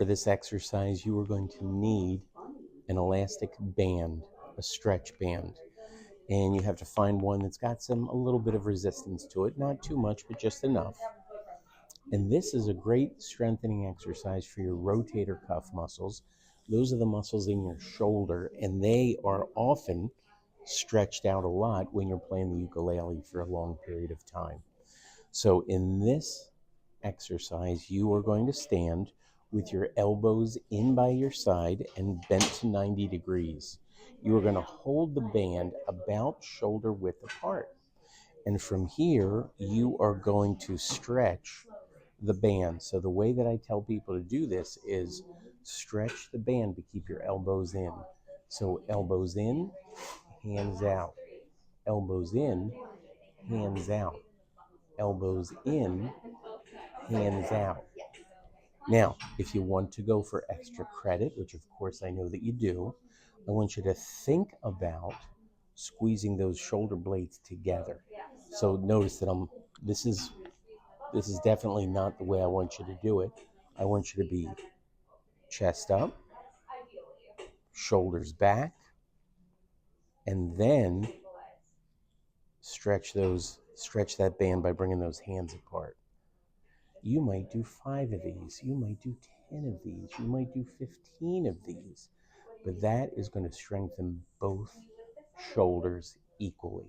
For this exercise, you are going to need an elastic band, a stretch band. And you have to find one that's got a little bit of resistance to it, not too much, but just enough. And this is a great strengthening exercise for your rotator cuff muscles. Those are the muscles in your shoulder, and they are often stretched out a lot when you're playing the ukulele for a long period of time. So in this exercise, you are going to stand with your elbows in by your side and bent to 90 degrees. You are going to hold the band about shoulder width apart. And from here, you are going to stretch the band. So the way that I tell people to do this is stretch the band to keep your elbows in. So elbows in, hands out. Elbows in, hands out. Elbows in, hands out. Now, if you want to go for extra credit, which of course I know that you do, I want you to think about squeezing those shoulder blades together. So notice that this is definitely not the way I want you to do it. I want you to be chest up, shoulders back, and then stretch that band by bringing those hands apart. You might do 5 of these, you might do 10 of these, you might do 15 of these, but that is going to strengthen both shoulders equally.